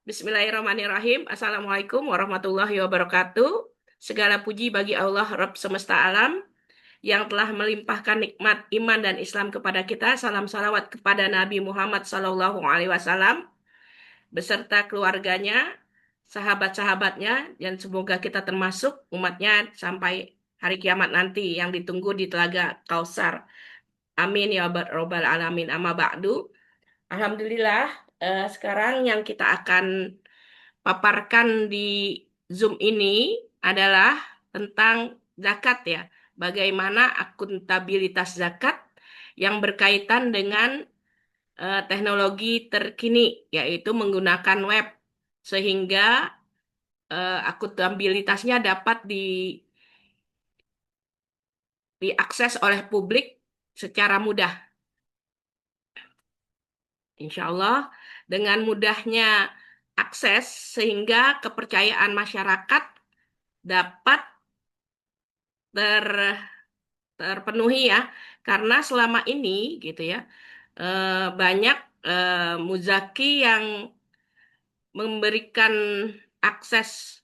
Bismillahirrahmanirrahim. Assalamualaikum warahmatullahi wabarakatuh. Segala puji bagi Allah Rabb semesta alam yang telah melimpahkan nikmat iman dan Islam kepada kita. Salam salawat kepada Nabi Muhammad SAW beserta keluarganya, sahabat-sahabatnya, dan semoga kita termasuk umatnya sampai hari kiamat nanti yang ditunggu di Telaga Kausar. Amin ya Rabbal Alamin. Amma ba'du. Alhamdulillah, sekarang yang kita akan paparkan di Zoom ini adalah tentang zakat ya. Bagaimana akuntabilitas zakat yang berkaitan dengan teknologi terkini, yaitu menggunakan web, sehingga akuntabilitasnya dapat diakses oleh publik secara mudah. Insya Allah, dengan mudahnya akses sehingga kepercayaan masyarakat dapat ter- terpenuhi ya, karena selama ini gitu ya, banyak muzaki yang memberikan akses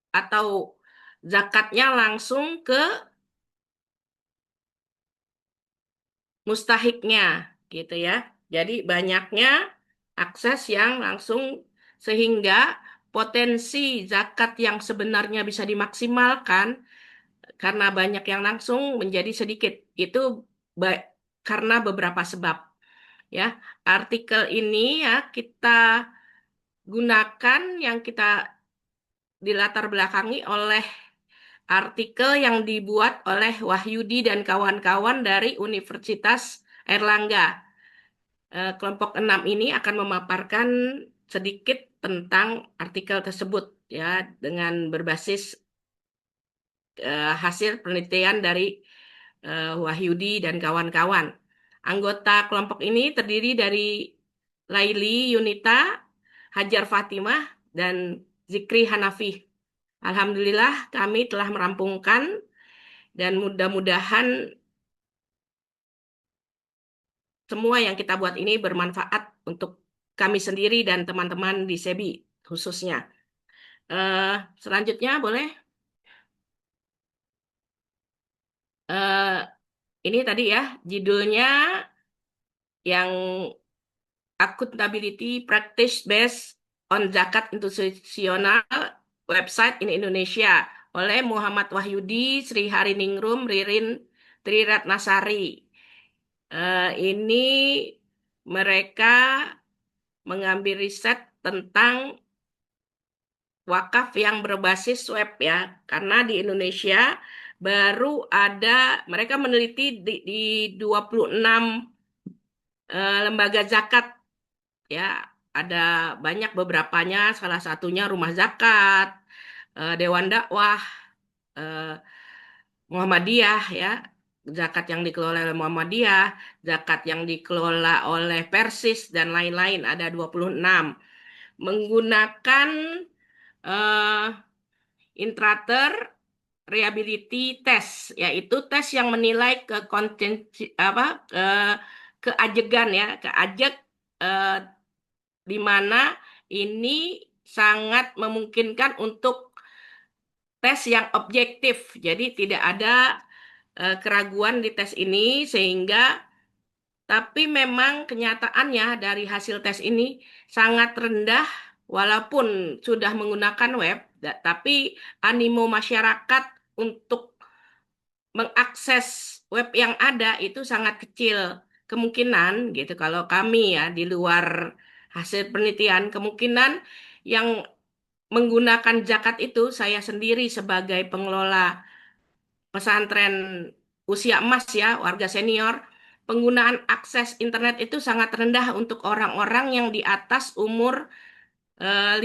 atau zakatnya langsung ke mustahiknya gitu ya. Jadi banyaknya akses yang langsung sehingga potensi zakat yang sebenarnya bisa dimaksimalkan karena banyak yang langsung menjadi sedikit. Itu ba- karena beberapa sebab ya. Artikel ini ya kita gunakan yang kita dilatar belakangi oleh artikel yang dibuat oleh Wahyudi dan kawan-kawan dari Universitas Airlangga. Kelompok 6 ini akan memaparkan sedikit tentang artikel tersebut ya dengan berbasis hasil penelitian dari Wahyudi dan kawan-kawan. Anggota kelompok ini terdiri dari Laili Yunita, Hajar Fatimah, dan Zikri Hanafi. Alhamdulillah kami telah merampungkan dan mudah-mudahan semua yang kita buat ini bermanfaat untuk kami sendiri dan teman-teman di SEBI khususnya. Eh, Selanjutnya boleh? Eh, ini tadi ya judulnya yang Accountability Practice Based on Zakat Institusional Website in Indonesia oleh Muhammad Wahyudi, Sri Hariningrum, Ririn Triratnasari. Ini mereka mengambil riset tentang wakaf yang berbasis web ya, karena di Indonesia baru ada mereka meneliti di 26 lembaga zakat ya, ada banyak beberapanya, salah satunya Rumah Zakat, Dewan Dakwah, eh, Muhammadiyah ya, zakat yang dikelola oleh Muhammadiyah, zakat yang dikelola oleh Persis dan lain-lain, ada 26 menggunakan eh, Intrater Reliability Test, yaitu tes yang menilai ke konten apa keajegan ya, keajek eh, di mana ini sangat memungkinkan untuk tes yang objektif. Jadi tidak ada keraguan di tes ini sehingga tapi memang kenyataannya dari hasil tes ini sangat rendah walaupun sudah menggunakan web, tapi animo masyarakat untuk mengakses web yang ada itu sangat kecil. Kemungkinan gitu kalau kami ya di luar hasil penelitian, kemungkinan yang menggunakan zakat itu saya sendiri sebagai pengelola pesantren usia emas ya, warga senior, penggunaan akses internet itu sangat rendah untuk orang-orang yang di atas umur 55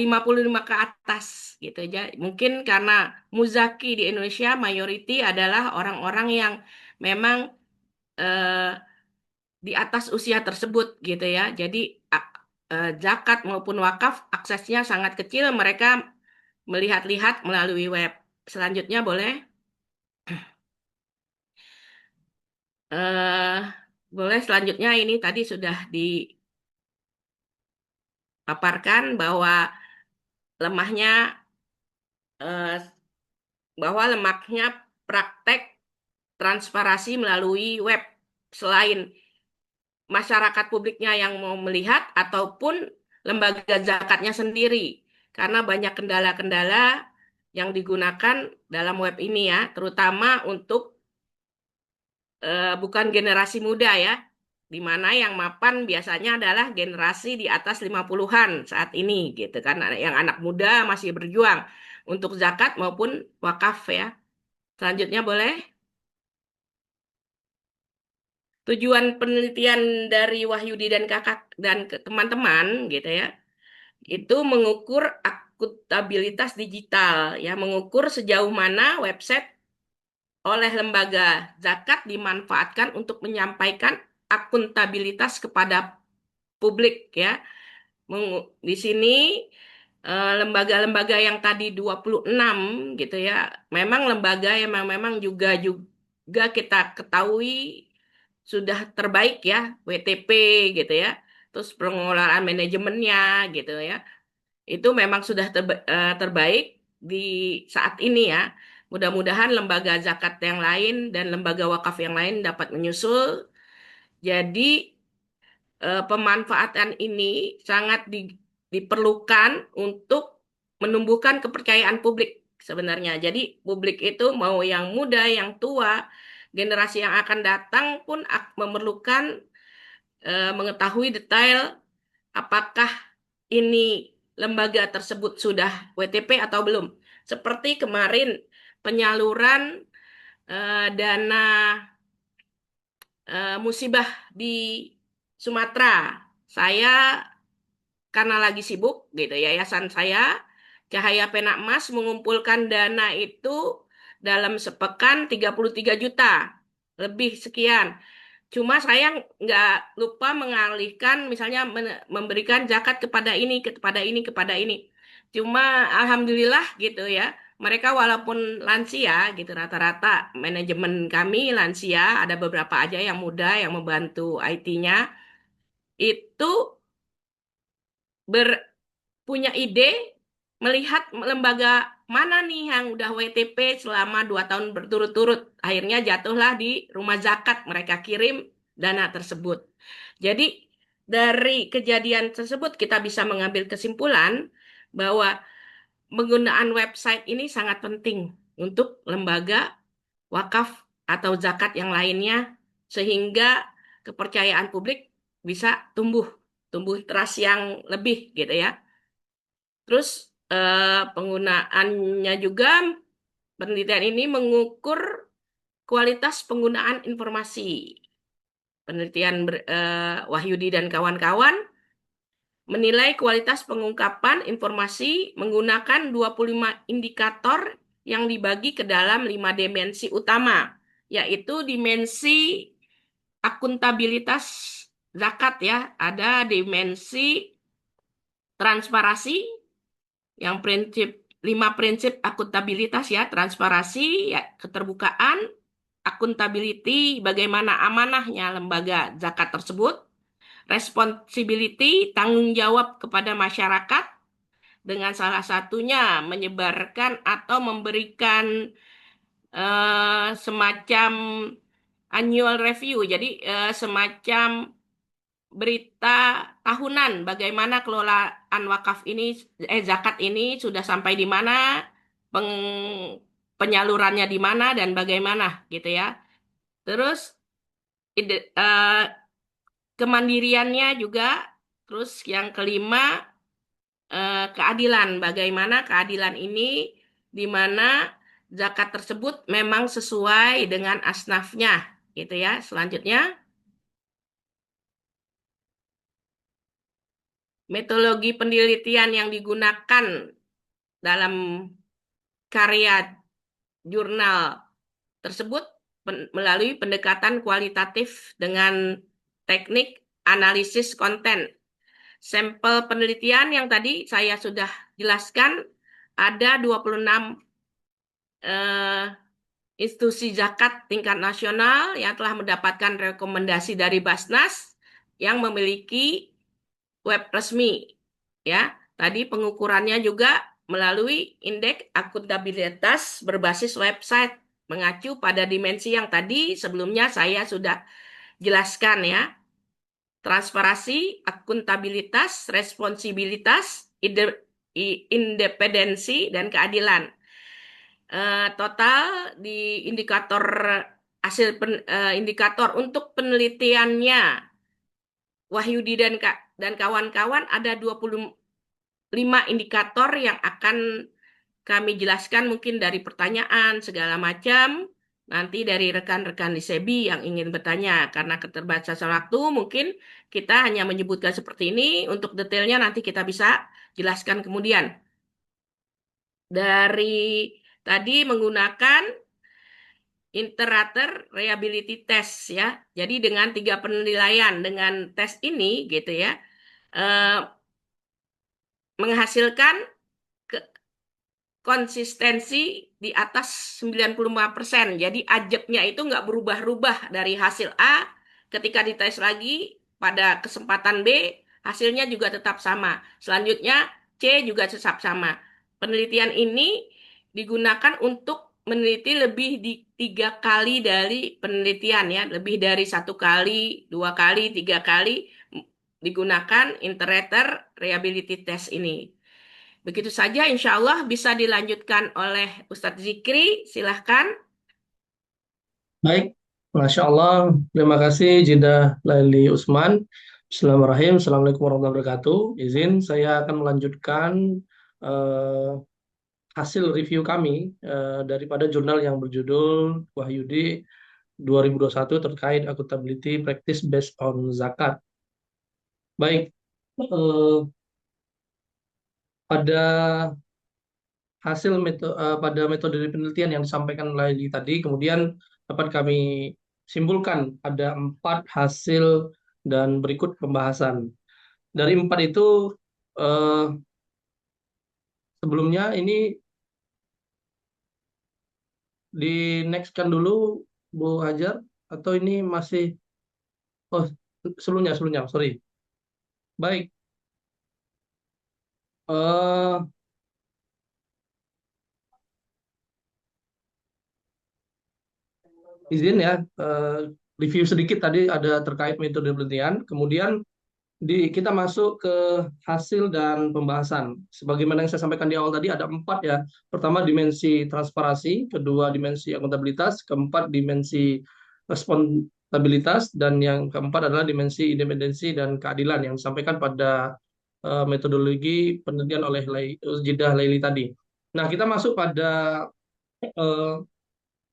ke atas gitu aja. Mungkin karena muzaki di Indonesia mayoriti adalah orang-orang yang memang eh, di atas usia tersebut gitu ya. Jadi zakat maupun wakaf aksesnya sangat kecil, mereka melihat-lihat melalui web. Selanjutnya boleh? eh Boleh selanjutnya ini tadi sudah paparkan lemahnya eh, bahwa lemahnya praktek transparansi melalui web selain masyarakat publiknya yang mau melihat ataupun lembaga zakatnya sendiri. Karena banyak kendala-kendala yang digunakan dalam web ini ya, terutama untuk bukan generasi muda ya, di mana yang mapan biasanya adalah generasi di atas 50-an saat ini gitu kan, yang anak muda masih berjuang untuk zakat maupun wakaf ya. Selanjutnya boleh. Tujuan penelitian dari Wahyudi dan kakak dan teman-teman gitu ya, itu mengukur akuntabilitas digital ya, mengukur sejauh mana website oleh lembaga zakat dimanfaatkan untuk menyampaikan akuntabilitas kepada publik ya. Di sini lembaga-lembaga yang tadi 26 gitu ya, memang lembaga yang memang juga kita ketahui sudah terbaik ya, WTP gitu ya. Terus pengelolaan manajemennya gitu ya. Itu memang sudah terbaik di saat ini ya. Mudah-mudahan lembaga zakat yang lain dan lembaga wakaf yang lain dapat menyusul. Jadi pemanfaatan ini sangat diperlukan untuk menumbuhkan kepercayaan publik sebenarnya. Jadi publik itu mau yang muda, yang tua, generasi yang akan datang pun memerlukan mengetahui detail apakah ini lembaga tersebut sudah WTP atau belum. Seperti kemarin penyaluran dana musibah di Sumatera. Saya karena lagi sibuk gitu, yayasan saya Cahaya Penak Emas mengumpulkan dana itu dalam sepekan 33 juta lebih sekian. Cuma saya nggak lupa mengalihkan, misalnya memberikan zakat kepada ini, kepada ini, kepada ini. Cuma alhamdulillah gitu ya. Mereka walaupun lansia gitu, rata-rata manajemen kami lansia, ada beberapa aja yang muda yang membantu IT-nya, itu punya ide melihat lembaga mana nih yang udah WTP selama 2 tahun berturut-turut. Akhirnya jatuhlah di rumah zakat, mereka kirim dana tersebut. Jadi dari kejadian tersebut kita bisa mengambil kesimpulan bahwa penggunaan website ini sangat penting untuk lembaga wakaf atau zakat yang lainnya sehingga kepercayaan publik bisa tumbuh, tumbuh trust yang lebih gitu ya. Terus penggunaannya juga, penelitian ini mengukur kualitas penggunaan informasi. Penelitian Wahyudi dan kawan-kawan menilai kualitas pengungkapan informasi menggunakan 25 indikator yang dibagi ke dalam 5 dimensi utama, yaitu dimensi akuntabilitas zakat ya, ada dimensi transparansi, yang lima prinsip akuntabilitas ya, transparansi, ya, keterbukaan, accountability, bagaimana amanahnya lembaga zakat tersebut, responsibility, tanggung jawab kepada masyarakat, dengan salah satunya menyebarkan atau memberikan semacam annual review, jadi semacam berita tahunan bagaimana kelolaan wakaf ini, zakat ini sudah sampai di mana, penyalurannya di mana dan bagaimana gitu ya. Terus kemandiriannya juga. Terus yang kelima keadilan. Bagaimana keadilan ini di mana zakat tersebut memang sesuai dengan asnafnya gitu ya. Selanjutnya metodologi penelitian yang digunakan dalam karya jurnal tersebut melalui pendekatan kualitatif dengan teknik analisis konten. Sampel penelitian yang tadi saya sudah jelaskan, ada 26 eh, institusi zakat tingkat nasional yang telah mendapatkan rekomendasi dari Basnas yang memiliki web resmi. ya. Tadi pengukurannya juga melalui indeks akuntabilitas berbasis website, mengacu pada dimensi yang tadi sebelumnya saya sudah jelaskan ya. Transparansi, akuntabilitas, responsibilitas, independensi, dan keadilan. Total di indikator indikator untuk penelitiannya Wahyudi dan kawan-kawan ada 25 indikator yang akan kami jelaskan mungkin dari pertanyaan segala macam nanti dari rekan-rekan di SEBI yang ingin bertanya. Karena keterbatasan waktu mungkin kita hanya menyebutkan seperti ini, untuk detailnya nanti kita bisa jelaskan kemudian. Dari tadi menggunakan Inter-Rater Reliability Test ya. Jadi dengan 3 penilaian dengan tes ini gitu ya, eh, menghasilkan konsistensi di atas 95%. Jadi ajebnya itu nggak berubah-ubah dari hasil A, ketika dites lagi pada kesempatan B, hasilnya juga tetap sama. Selanjutnya C juga tetap sama. Penelitian ini digunakan untuk meneliti lebih di 3 kali dari penelitian ya, lebih dari 1 kali, 2 kali, 3 kali digunakan Inter-Rater Reliability Test ini. Begitu saja, insya Allah bisa dilanjutkan oleh Ustadz Zikri. Silahkan. Baik, Masya Allah. Terima kasih Jinda Laili Usman. Bismillahirrahmanirrahim. Assalamualaikum warahmatullahi wabarakatuh. Izin saya akan melanjutkan eh, hasil review kami daripada jurnal yang berjudul Wahyudi 2021 terkait accountability practice based on zakat. Baik, pada pada metode penelitian yang disampaikan Laili tadi, kemudian dapat kami simpulkan ada 4 hasil dan berikut pembahasan. Dari 4 itu, eh, sebelumnya ini di nextkan dulu Bu Hajar, atau ini masih, oh sebelumnya, sorry. Baik, eh, izin ya, review sedikit tadi ada terkait metode penelitian, kemudian kita masuk ke hasil dan pembahasan. Sebagaimana yang saya sampaikan di awal tadi, ada 4 ya. Pertama, dimensi transparansi, kedua, dimensi akuntabilitas, keempat, dimensi responsibilitas, dan yang keempat adalah dimensi independensi dan keadilan yang disampaikan pada metodologi penelitian oleh Jidah Laili tadi. Nah, kita masuk pada eh,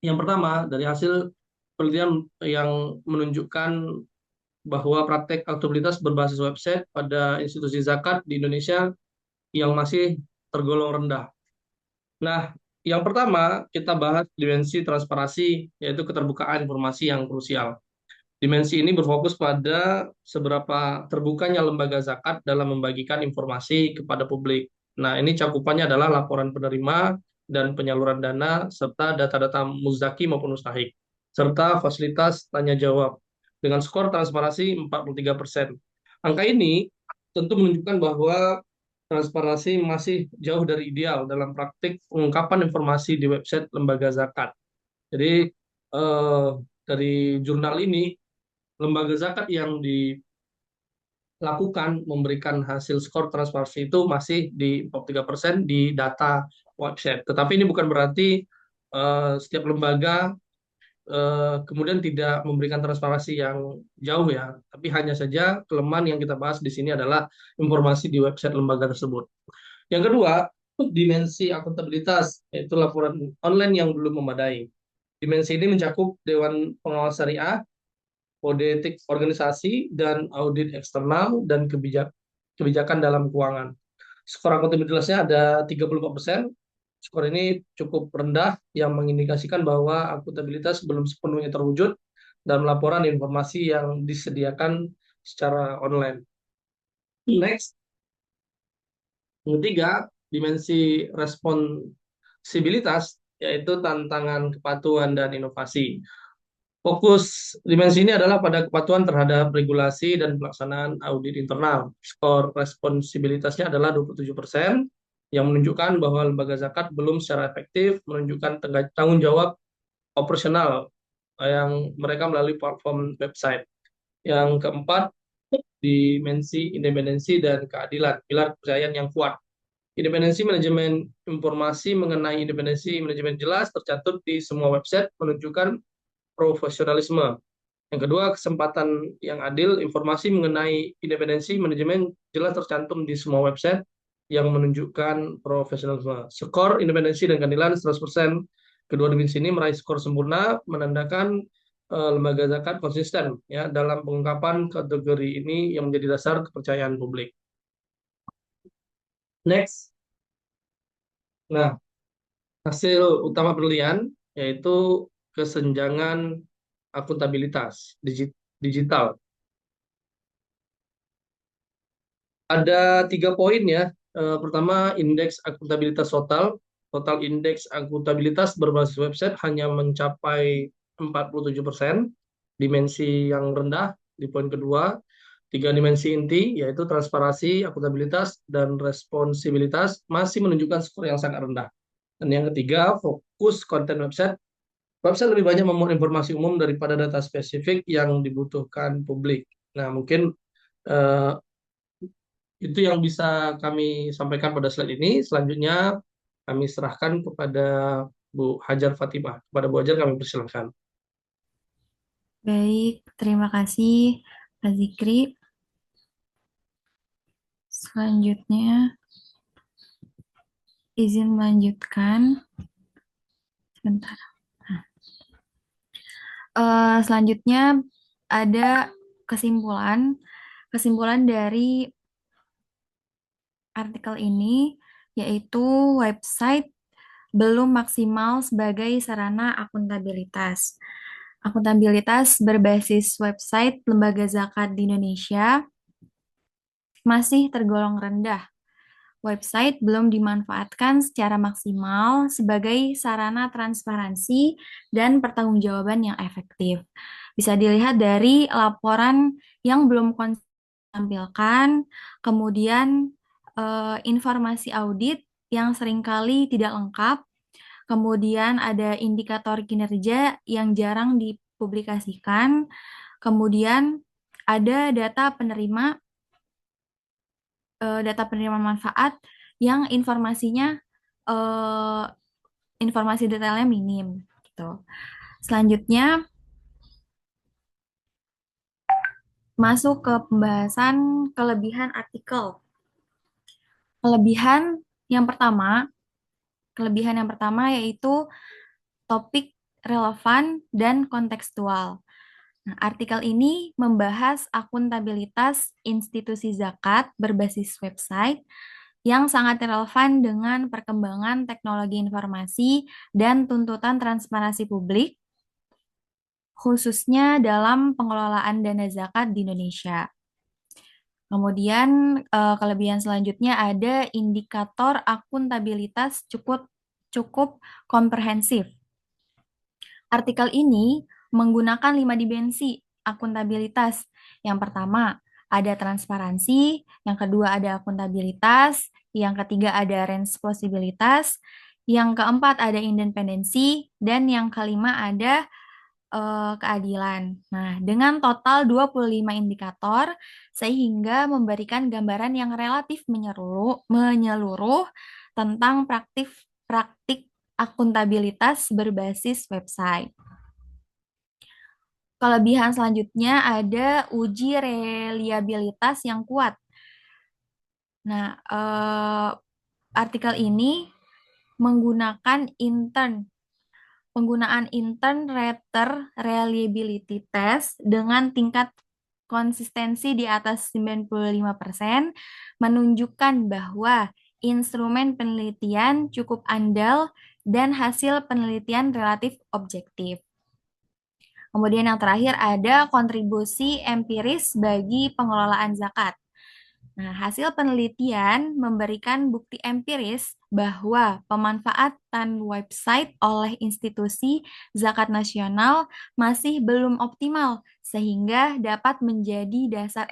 yang pertama dari hasil penelitian yang menunjukkan bahwa praktek akuntabilitas berbasis website pada institusi zakat di Indonesia yang masih tergolong rendah. Nah, yang pertama kita bahas dimensi transparansi, yaitu keterbukaan informasi yang krusial. Dimensi ini berfokus pada seberapa terbukanya lembaga zakat dalam membagikan informasi kepada publik. Nah, ini cakupannya adalah laporan penerima dan penyaluran dana, serta data-data muzaki maupun mustahik, serta fasilitas tanya jawab, dengan skor transparansi 43%. Angka ini tentu menunjukkan bahwa transparansi masih jauh dari ideal dalam praktik pengungkapan informasi di website lembaga zakat. Jadi, dari jurnal ini, lembaga zakat yang dilakukan memberikan hasil skor transparansi itu masih di 43% di data website. Tetapi ini bukan berarti setiap lembaga kemudian tidak memberikan transparansi yang jauh ya. Tapi hanya saja kelemahan yang kita bahas di sini adalah informasi di website lembaga tersebut. Yang kedua, dimensi akuntabilitas, yaitu laporan online yang belum memadai. Dimensi ini mencakup Dewan Pengawas Syariah, kode etik organisasi, dan audit eksternal dan kebijakan dalam keuangan. Skor akuntabilitasnya ada 34%. Skor ini cukup rendah yang mengindikasikan bahwa akuntabilitas belum sepenuhnya terwujud dalam laporan informasi yang disediakan secara online. Next, yang ketiga, dimensi responsibilitas, yaitu tantangan kepatuhan dan inovasi. Fokus dimensi ini adalah pada kepatuhan terhadap regulasi dan pelaksanaan audit internal. Skor responsibilitasnya adalah 27%, yang menunjukkan bahwa lembaga zakat belum secara efektif menunjukkan tanggung jawab operasional yang mereka melalui platform website. Yang keempat, dimensi independensi dan keadilan, pilar kepercayaan yang kuat. Independensi manajemen informasi mengenai independensi manajemen jelas tercatat di semua website menunjukkan profesionalisme. Yang kedua, kesempatan yang adil, informasi mengenai independensi manajemen jelas tercantum di semua website yang menunjukkan profesionalisme. Skor independensi dan keadilan 100%. Kedua dimensi ini meraih skor sempurna, menandakan lembaga zakat konsisten ya dalam pengungkapan kategori ini yang menjadi dasar kepercayaan publik. Next. Nah, hasil utama penelitian yaitu kesenjangan akuntabilitas digital. Ada 3 poin ya. Pertama, indeks akuntabilitas total. Total indeks akuntabilitas berbasis website hanya mencapai 47%, dimensi yang rendah di poin kedua. 3 dimensi inti, yaitu transparansi, akuntabilitas, dan responsibilitas, masih menunjukkan skor yang sangat rendah. Dan yang ketiga, fokus konten website. Website lebih banyak memuat informasi umum daripada data spesifik yang dibutuhkan publik. Nah, mungkin eh, itu yang bisa kami sampaikan pada slide ini. Selanjutnya kami serahkan kepada Bu Hajar Fatimah. Kepada Bu Hajar kami persilahkan. Baik, terima kasih Pak Zikri. Selanjutnya, izin melanjutkan. Sebentar. Selanjutnya ada kesimpulan. Kesimpulan dari artikel ini yaitu website belum maksimal sebagai sarana akuntabilitas. Akuntabilitas berbasis website lembaga zakat di Indonesia masih tergolong rendah. Website belum dimanfaatkan secara maksimal sebagai sarana transparansi dan pertanggungjawaban yang efektif. Bisa dilihat dari laporan yang belum konsisten ditampilkan, kemudian informasi audit yang seringkali tidak lengkap, kemudian ada indikator kinerja yang jarang dipublikasikan, kemudian ada data penerima manfaat yang eh, informasi detailnya minim gitu. Selanjutnya masuk ke pembahasan kelebihan artikel. Kelebihan yang pertama, yaitu topik relevan dan kontekstual. Nah, artikel ini membahas akuntabilitas institusi zakat berbasis website yang sangat relevan dengan perkembangan teknologi informasi dan tuntutan transparansi publik, khususnya dalam pengelolaan dana zakat di Indonesia. Kemudian kelebihan selanjutnya ada indikator akuntabilitas cukup komprehensif. Artikel ini menggunakan 5 dimensi akuntabilitas. Yang pertama, ada transparansi, yang kedua ada akuntabilitas, yang ketiga ada responsibilitas, yang keempat ada independensi, dan yang kelima ada keadilan. Nah, dengan total 25 indikator, sehingga memberikan gambaran yang relatif menyeluruh tentang praktik akuntabilitas berbasis website. Kelebihan selanjutnya ada uji reliabilitas yang kuat. Nah, artikel ini menggunakan penggunaan intern rater reliability test dengan tingkat konsistensi di atas 95% menunjukkan bahwa instrumen penelitian cukup andal dan hasil penelitian relatif objektif. Kemudian yang terakhir ada kontribusi empiris bagi pengelolaan zakat. Nah, hasil penelitian memberikan bukti empiris bahwa pemanfaatan website oleh institusi zakat nasional masih belum optimal sehingga dapat menjadi dasar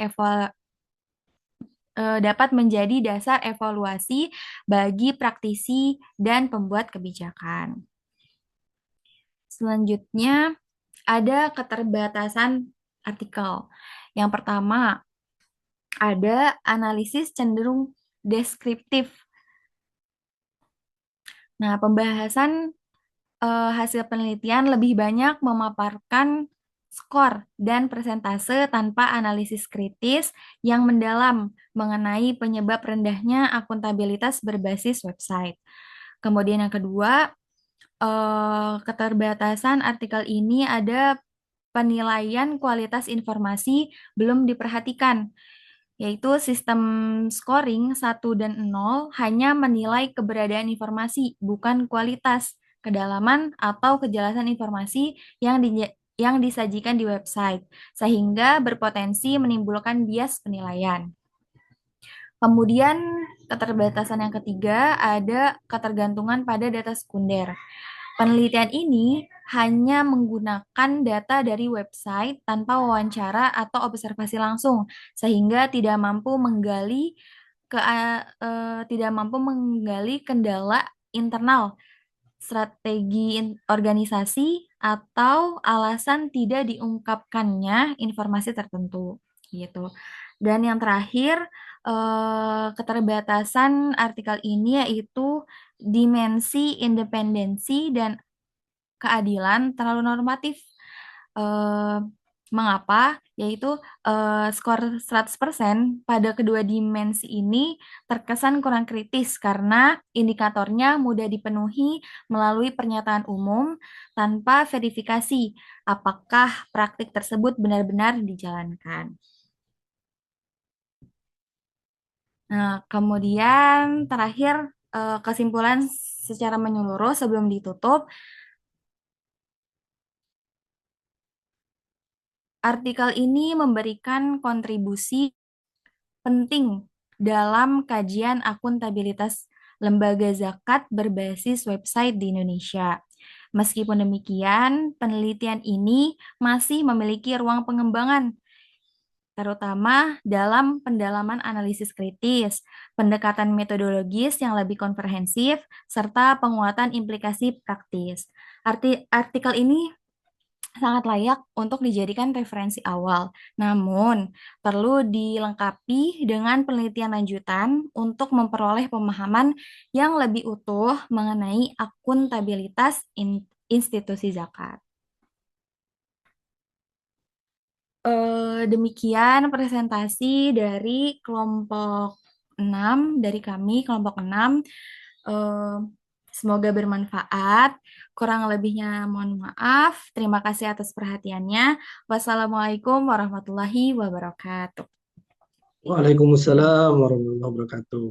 evaluasi bagi praktisi dan pembuat kebijakan. Selanjutnya, ada keterbatasan artikel. Yang pertama, ada analisis cenderung deskriptif. Nah, pembahasan hasil penelitian lebih banyak memaparkan skor dan persentase tanpa analisis kritis yang mendalam mengenai penyebab rendahnya akuntabilitas berbasis website. Kemudian yang kedua, keterbatasan artikel ini ada penilaian kualitas informasi belum diperhatikan, yaitu sistem scoring 1 dan 0 hanya menilai keberadaan informasi, bukan kualitas, kedalaman, atau kejelasan informasi yang disajikan di website, sehingga berpotensi menimbulkan bias penilaian. Kemudian keterbatasan yang ketiga ada ketergantungan pada data sekunder. Penelitian ini hanya menggunakan data dari website tanpa wawancara atau observasi langsung, sehingga tidak mampu menggali kendala internal, strategi organisasi, atau alasan tidak diungkapkannya informasi tertentu, gitu. Dan yang terakhir, keterbatasan artikel ini yaitu dimensi independensi dan keadilan terlalu normatif. Mengapa? Yaitu skor 100% pada kedua dimensi ini terkesan kurang kritis karena indikatornya mudah dipenuhi melalui pernyataan umum tanpa verifikasi apakah praktik tersebut benar-benar dijalankan. Nah, kemudian terakhir kesimpulan secara menyeluruh sebelum ditutup, artikel ini memberikan kontribusi penting dalam kajian akuntabilitas lembaga zakat berbasis website di Indonesia. Meskipun demikian, penelitian ini masih memiliki ruang pengembangan, terutama dalam pendalaman analisis kritis, pendekatan metodologis yang lebih komprehensif, serta penguatan implikasi praktis. Artikel ini sangat layak untuk dijadikan referensi awal. Namun, perlu dilengkapi dengan penelitian lanjutan untuk memperoleh pemahaman yang lebih utuh mengenai akuntabilitas institusi zakat. Demikian presentasi dari kelompok 6, dari kami, kelompok 6. Semoga bermanfaat. Kurang lebihnya mohon maaf. Terima kasih atas perhatiannya. Wassalamualaikum warahmatullahi wabarakatuh. Waalaikumsalam warahmatullahi wabarakatuh.